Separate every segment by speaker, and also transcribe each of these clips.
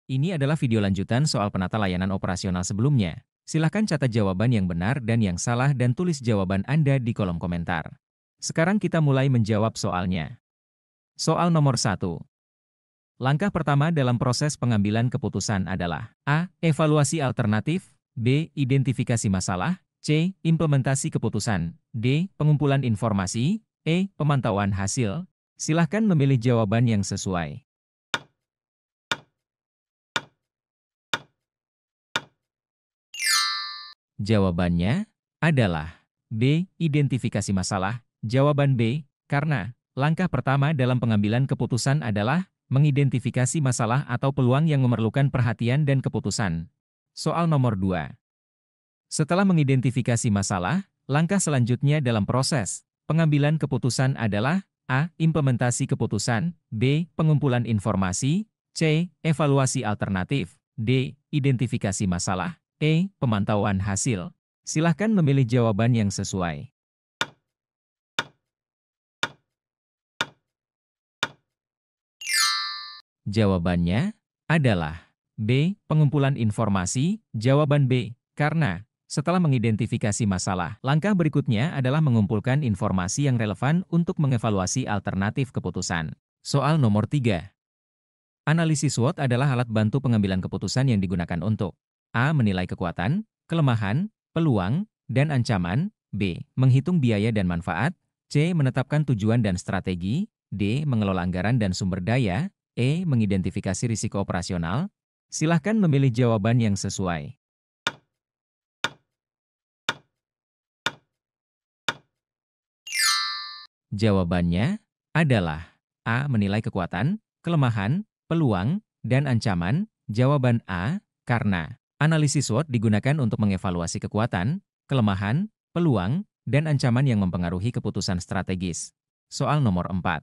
Speaker 1: Ini adalah video lanjutan soal penata layanan operasional sebelumnya. Silahkan catat jawaban yang benar dan yang salah dan tulis jawaban Anda di kolom komentar. Sekarang kita mulai menjawab soalnya. Soal nomor 1. Langkah pertama dalam proses pengambilan keputusan adalah A. Evaluasi alternatif, B. Identifikasi masalah, C. Implementasi keputusan, D. Pengumpulan informasi, E. Pemantauan hasil. Silahkan memilih jawaban yang sesuai. Jawabannya adalah B. Identifikasi masalah. Jawaban B, karena langkah pertama dalam pengambilan keputusan adalah mengidentifikasi masalah atau peluang yang memerlukan perhatian dan keputusan. Soal nomor 2. Setelah mengidentifikasi masalah, langkah selanjutnya dalam proses pengambilan keputusan adalah A. Implementasi keputusan, B. Pengumpulan informasi, C. Evaluasi alternatif, D. Identifikasi masalah, E. Pemantauan hasil. Silahkan memilih jawaban yang sesuai. Jawabannya adalah B. Pengumpulan informasi. Jawaban B, karena setelah mengidentifikasi masalah, langkah berikutnya adalah mengumpulkan informasi yang relevan untuk mengevaluasi alternatif keputusan. Soal nomor 3. Analisis SWOT adalah alat bantu pengambilan keputusan yang digunakan untuk A. Menilai kekuatan, kelemahan, peluang, dan ancaman, B. Menghitung biaya dan manfaat, C. Menetapkan tujuan dan strategi, D. Mengelola anggaran dan sumber daya, E. Mengidentifikasi risiko operasional. Silahkan memilih jawaban yang sesuai. Jawabannya adalah A. Menilai kekuatan, kelemahan, peluang, dan ancaman. Jawaban A, karena analisis SWOT digunakan untuk mengevaluasi kekuatan, kelemahan, peluang, dan ancaman yang mempengaruhi keputusan strategis. Soal nomor 4.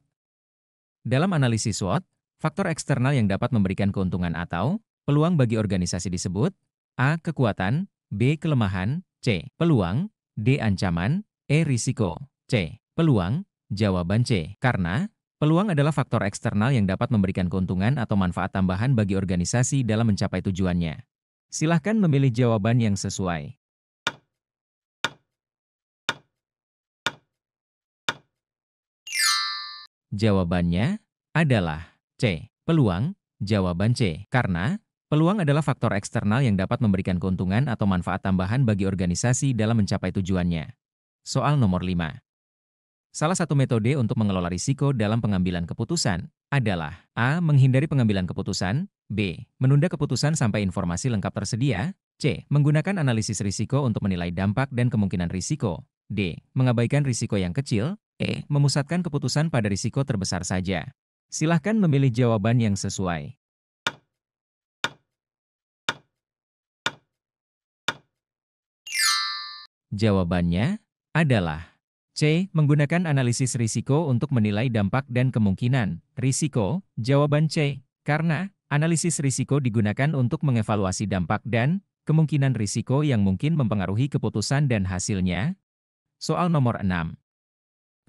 Speaker 1: Dalam analisis SWOT, faktor eksternal yang dapat memberikan keuntungan atau peluang bagi organisasi disebut A. Kekuatan, B. Kelemahan, C. Peluang, D. Ancaman, E. Risiko, C. Peluang. Jawaban C, karena peluang adalah faktor eksternal yang dapat memberikan keuntungan atau manfaat tambahan bagi organisasi dalam mencapai tujuannya. Silahkan memilih jawaban yang sesuai. Jawabannya adalah C. Peluang. Jawaban C, karena peluang adalah faktor eksternal yang dapat memberikan keuntungan atau manfaat tambahan bagi organisasi dalam mencapai tujuannya. Soal nomor 5. Salah satu metode untuk mengelola risiko dalam pengambilan keputusan adalah A. Menghindari pengambilan keputusan, B. Menunda keputusan sampai informasi lengkap tersedia, C. Menggunakan analisis risiko untuk menilai dampak dan kemungkinan risiko, D. Mengabaikan risiko yang kecil, E. Memusatkan keputusan pada risiko terbesar saja. Silahkan memilih jawaban yang sesuai. Jawabannya adalah C. Menggunakan analisis risiko untuk menilai dampak dan kemungkinan risiko. Jawaban C, karena analisis risiko digunakan untuk mengevaluasi dampak dan kemungkinan risiko yang mungkin mempengaruhi keputusan dan hasilnya. Soal nomor 6.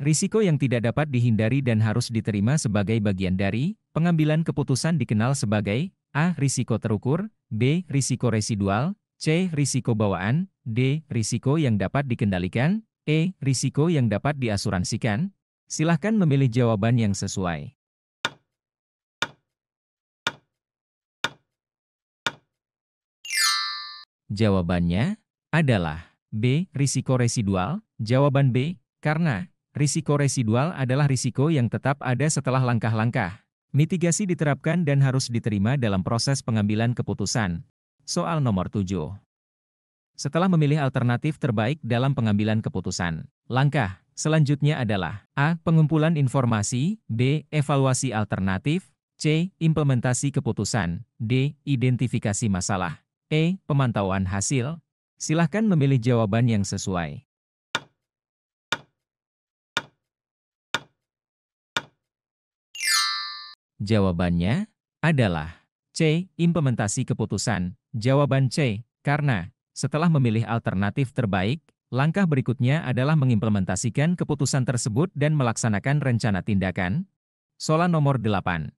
Speaker 1: Risiko yang tidak dapat dihindari dan harus diterima sebagai bagian dari pengambilan keputusan dikenal sebagai A. Risiko terukur, B. Risiko residual, C. Risiko bawaan, D. Risiko yang dapat dikendalikan, E. Risiko yang dapat diasuransikan. Silahkan memilih jawaban yang sesuai. Jawabannya adalah B. Risiko residual. Jawaban B, karena risiko residual adalah risiko yang tetap ada setelah langkah-langkah mitigasi diterapkan dan harus diterima dalam proses pengambilan keputusan. Soal nomor 7. Setelah memilih alternatif terbaik dalam pengambilan keputusan, langkah selanjutnya adalah A. Pengumpulan informasi, B. Evaluasi alternatif, C. Implementasi keputusan, D. Identifikasi masalah, E. Pemantauan hasil. Silahkan memilih jawaban yang sesuai. Jawabannya adalah C. Implementasi keputusan. Jawaban C, karena setelah memilih alternatif terbaik, langkah berikutnya adalah mengimplementasikan keputusan tersebut dan melaksanakan rencana tindakan. Soal nomor 8.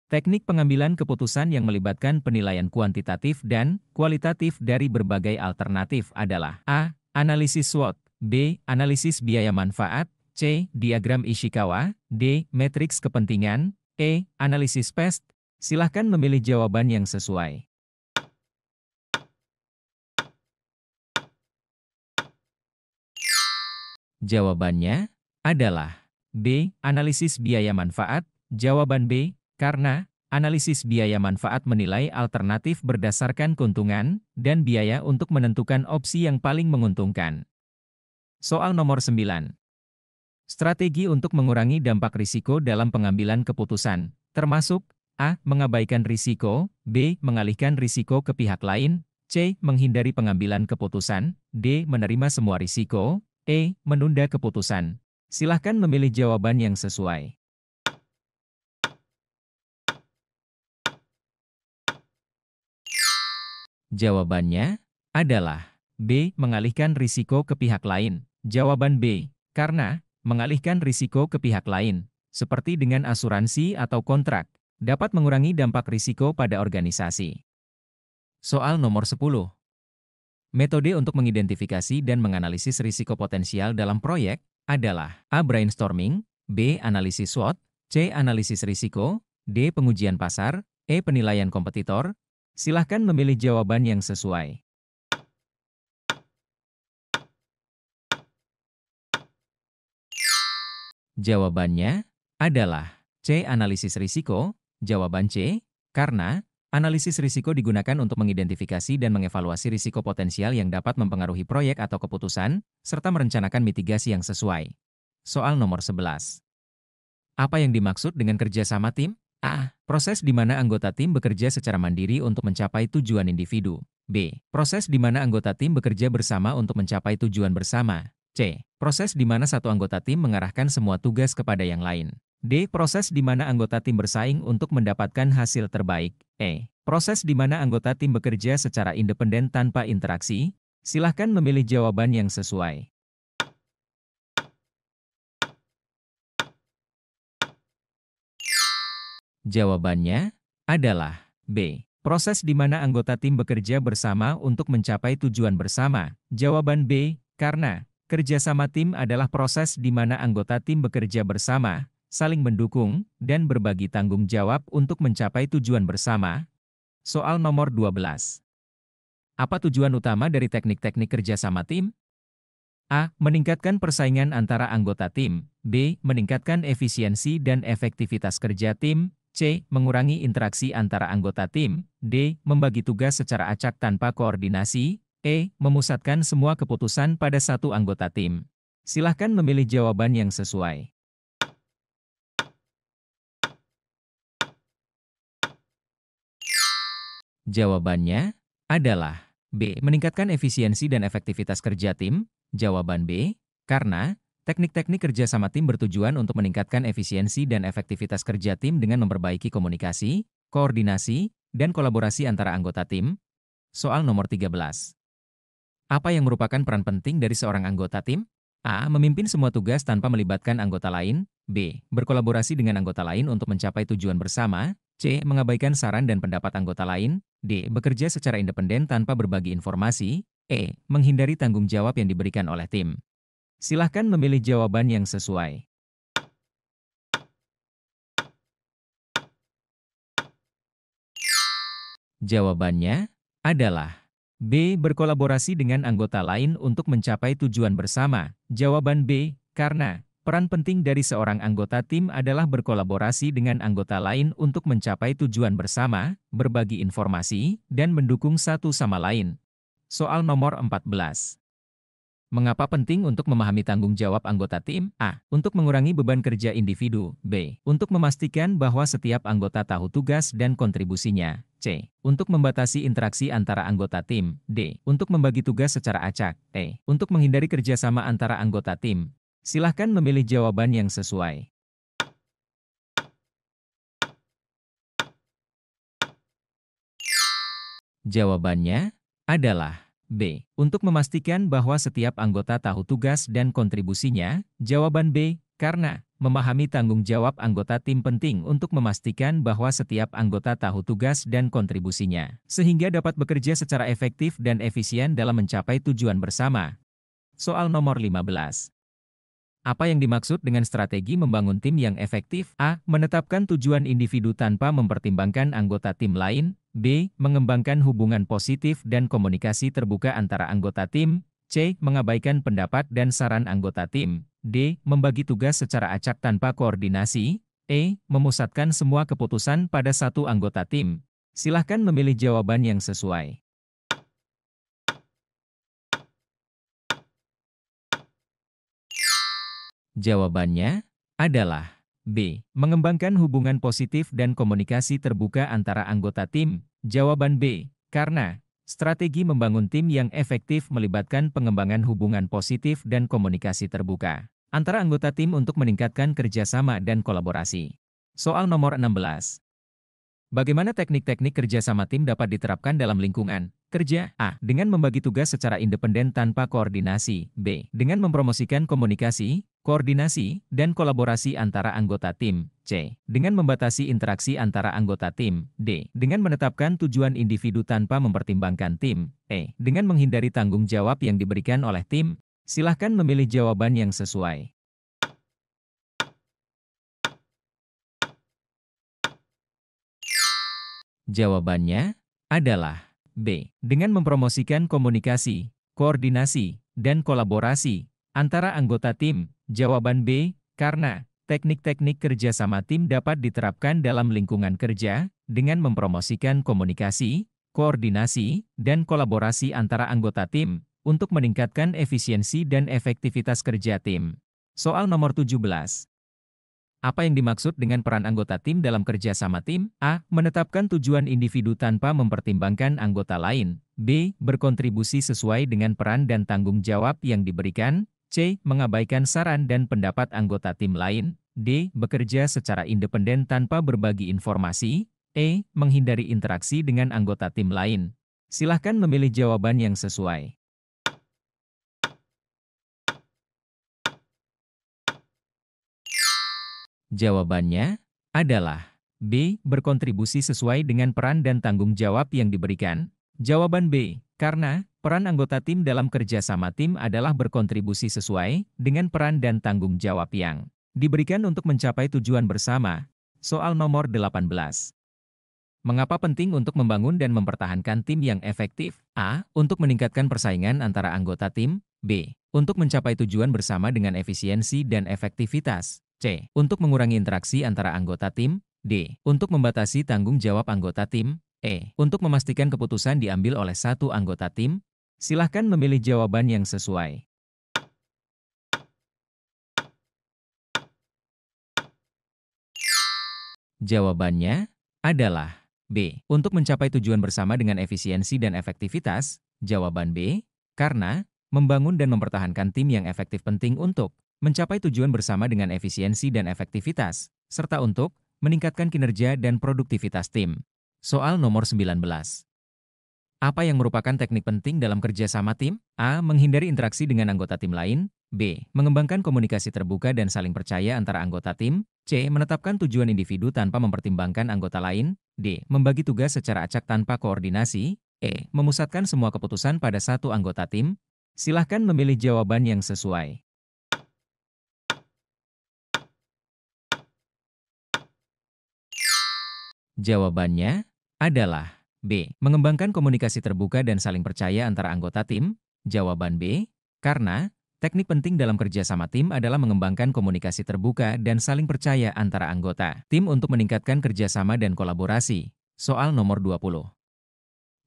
Speaker 1: Teknik pengambilan keputusan yang melibatkan penilaian kuantitatif dan kualitatif dari berbagai alternatif adalah A. Analisis SWOT, B. Analisis biaya manfaat, C. Diagram Ishikawa, D. Matriks kepentingan, E. Analisis PEST. Silahkan memilih jawaban yang sesuai. Jawabannya adalah B. Analisis biaya manfaat. Jawaban B, karena analisis biaya manfaat menilai alternatif berdasarkan keuntungan dan biaya untuk menentukan opsi yang paling menguntungkan. Soal nomor 9. Strategi untuk mengurangi dampak risiko dalam pengambilan keputusan, termasuk A. Mengabaikan risiko, B. Mengalihkan risiko ke pihak lain, C. Menghindari pengambilan keputusan, D. Menerima semua risiko, E. Menunda keputusan. Silahkan memilih jawaban yang sesuai. Jawabannya adalah B. Mengalihkan risiko ke pihak lain. Jawaban B, karena mengalihkan risiko ke pihak lain, seperti dengan asuransi atau kontrak, dapat mengurangi dampak risiko pada organisasi. Soal nomor 10. Metode untuk mengidentifikasi dan menganalisis risiko potensial dalam proyek adalah A. Brainstorming, B. Analisis SWOT, C. Analisis risiko, D. Pengujian pasar, E. Penilaian kompetitor. Silahkan memilih jawaban yang sesuai. Jawabannya adalah C. Analisis risiko. Jawaban C, karena analisis risiko digunakan untuk mengidentifikasi dan mengevaluasi risiko potensial yang dapat mempengaruhi proyek atau keputusan, serta merencanakan mitigasi yang sesuai. Soal nomor 11. Apa yang dimaksud dengan kerjasama tim? A. Proses di mana anggota tim bekerja secara mandiri untuk mencapai tujuan individu. B. Proses di mana anggota tim bekerja bersama untuk mencapai tujuan bersama. C. Proses di mana satu anggota tim mengarahkan semua tugas kepada yang lain. D. Proses di mana anggota tim bersaing untuk mendapatkan hasil terbaik. E. Proses di mana anggota tim bekerja secara independen tanpa interaksi. Silahkan memilih jawaban yang sesuai. Jawabannya adalah B. Proses di mana anggota tim bekerja bersama untuk mencapai tujuan bersama. Jawaban B, karena kerjasama tim adalah proses di mana anggota tim bekerja bersama, saling mendukung, dan berbagi tanggung jawab untuk mencapai tujuan bersama. Soal nomor 12. Apa tujuan utama dari teknik-teknik kerjasama tim? A. Meningkatkan persaingan antara anggota tim. B. Meningkatkan efisiensi dan efektivitas kerja tim. C. Mengurangi interaksi antara anggota tim. D. Membagi tugas secara acak tanpa koordinasi. E. Memusatkan semua keputusan pada satu anggota tim. Silahkan memilih jawaban yang sesuai. Jawabannya adalah B. Meningkatkan efisiensi dan efektivitas kerja tim. Jawaban B, karena teknik-teknik kerja sama tim bertujuan untuk meningkatkan efisiensi dan efektivitas kerja tim dengan memperbaiki komunikasi, koordinasi, dan kolaborasi antara anggota tim. Soal nomor 13. Apa yang merupakan peran penting dari seorang anggota tim? A. Memimpin semua tugas tanpa melibatkan anggota lain. B. Berkolaborasi dengan anggota lain untuk mencapai tujuan bersama. C. Mengabaikan saran dan pendapat anggota lain. D. Bekerja secara independen tanpa berbagi informasi. E. Menghindari tanggung jawab yang diberikan oleh tim. Silahkan memilih jawaban yang sesuai. Jawabannya adalah B. Berkolaborasi dengan anggota lain untuk mencapai tujuan bersama. Jawaban B, karena peran penting dari seorang anggota tim adalah berkolaborasi dengan anggota lain untuk mencapai tujuan bersama, berbagi informasi, dan mendukung satu sama lain. Soal nomor 14. Mengapa penting untuk memahami tanggung jawab anggota tim? A. Untuk mengurangi beban kerja individu. B. Untuk memastikan bahwa setiap anggota tahu tugas dan kontribusinya. C. Untuk membatasi interaksi antara anggota tim. D. Untuk membagi tugas secara acak. E. Untuk menghindari kerjasama antara anggota tim. Silahkan memilih jawaban yang sesuai. Jawabannya adalah B. Untuk memastikan bahwa setiap anggota tahu tugas dan kontribusinya. Jawaban B, karena Memahami tanggung jawab anggota tim penting untuk memastikan bahwa setiap anggota tahu tugas dan kontribusinya, sehingga dapat bekerja secara efektif dan efisien dalam mencapai tujuan bersama. Soal nomor 15. Apa yang dimaksud dengan strategi membangun tim yang efektif? A. Menetapkan tujuan individu tanpa mempertimbangkan anggota tim lain. B. Mengembangkan hubungan positif dan komunikasi terbuka antara anggota tim. C. Mengabaikan pendapat dan saran anggota tim. D. Membagi tugas secara acak tanpa koordinasi. E. Memusatkan semua keputusan pada satu anggota tim. Silahkan memilih jawaban yang sesuai. Jawabannya adalah B. Mengembangkan hubungan positif dan komunikasi terbuka antara anggota tim. Jawaban B. Karena strategi membangun tim yang efektif melibatkan pengembangan hubungan positif dan komunikasi terbuka antara anggota tim untuk meningkatkan kerjasama dan kolaborasi. Soal nomor 16. Bagaimana teknik-teknik kerjasama tim dapat diterapkan dalam lingkungan kerja? A. Dengan membagi tugas secara independen tanpa koordinasi. B. Dengan mempromosikan komunikasi, koordinasi, dan kolaborasi antara anggota tim. C. Dengan membatasi interaksi antara anggota tim. D. Dengan menetapkan tujuan individu tanpa mempertimbangkan tim. E. Dengan menghindari tanggung jawab yang diberikan oleh tim. Silahkan memilih jawaban yang sesuai. Jawabannya adalah B. Dengan mempromosikan komunikasi, koordinasi, dan kolaborasi antara anggota tim. Jawaban B. Karena teknik-teknik kerjasama tim dapat diterapkan dalam lingkungan kerja dengan mempromosikan komunikasi, koordinasi, dan kolaborasi antara anggota tim untuk meningkatkan efisiensi dan efektivitas kerja tim. Soal nomor 17. Apa yang dimaksud dengan peran anggota tim dalam kerja sama tim? A. Menetapkan tujuan individu tanpa mempertimbangkan anggota lain. B. Berkontribusi sesuai dengan peran dan tanggung jawab yang diberikan. C. Mengabaikan saran dan pendapat anggota tim lain. D. Bekerja secara independen tanpa berbagi informasi. E. Menghindari interaksi dengan anggota tim lain. Silahkan memilih jawaban yang sesuai. Jawabannya adalah B. Berkontribusi sesuai dengan peran dan tanggung jawab yang diberikan. Jawaban B. Karena peran anggota tim dalam kerja sama tim adalah berkontribusi sesuai dengan peran dan tanggung jawab yang diberikan untuk mencapai tujuan bersama. Soal nomor 18. Mengapa penting untuk membangun dan mempertahankan tim yang efektif? A. Untuk meningkatkan persaingan antara anggota tim. B. Untuk mencapai tujuan bersama dengan efisiensi dan efektivitas. C. Untuk mengurangi interaksi antara anggota tim. D. Untuk membatasi tanggung jawab anggota tim. E. Untuk memastikan keputusan diambil oleh satu anggota tim. Silahkan memilih jawaban yang sesuai. Jawabannya adalah B. Untuk mencapai tujuan bersama dengan efisiensi dan efektivitas. Jawaban B. Karena membangun dan mempertahankan tim yang efektif penting untuk mencapai tujuan bersama dengan efisiensi dan efektivitas, serta untuk meningkatkan kinerja dan produktivitas tim. Soal nomor 19. Apa yang merupakan teknik penting dalam kerja sama tim? A. Menghindari interaksi dengan anggota tim lain. B. Mengembangkan komunikasi terbuka dan saling percaya antara anggota tim. C. Menetapkan tujuan individu tanpa mempertimbangkan anggota lain. D. Membagi tugas secara acak tanpa koordinasi. E. Memusatkan semua keputusan pada satu anggota tim. Silahkan memilih jawaban yang sesuai. Jawabannya adalah B. Mengembangkan komunikasi terbuka dan saling percaya antara anggota tim. Jawaban B. Karena teknik penting dalam kerja sama tim adalah mengembangkan komunikasi terbuka dan saling percaya antara anggota tim untuk meningkatkan kerjasama dan kolaborasi. Soal nomor 20.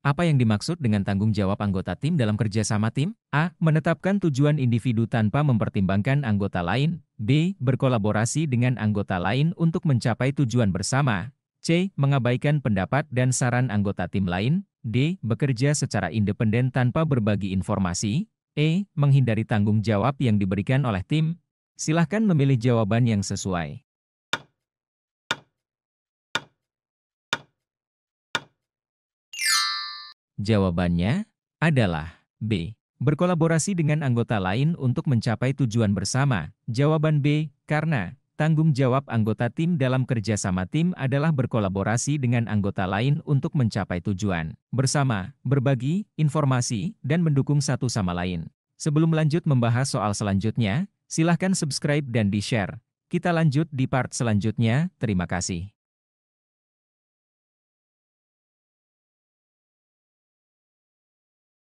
Speaker 1: Apa yang dimaksud dengan tanggung jawab anggota tim dalam kerja sama tim? A. Menetapkan tujuan individu tanpa mempertimbangkan anggota lain. B. Berkolaborasi dengan anggota lain untuk mencapai tujuan bersama. C. Mengabaikan pendapat dan saran anggota tim lain. D. Bekerja secara independen tanpa berbagi informasi. E. Menghindari tanggung jawab yang diberikan oleh tim. Silahkan memilih jawaban yang sesuai. Jawabannya adalah B. Berkolaborasi dengan anggota lain untuk mencapai tujuan bersama. Jawaban B. Karena Tanggung jawab anggota tim dalam kerjasama tim adalah berkolaborasi dengan anggota lain untuk mencapai tujuan bersama, berbagi informasi, dan mendukung satu sama lain. Sebelum lanjut membahas soal selanjutnya, silahkan subscribe dan di-share. Kita lanjut di part selanjutnya, terima kasih.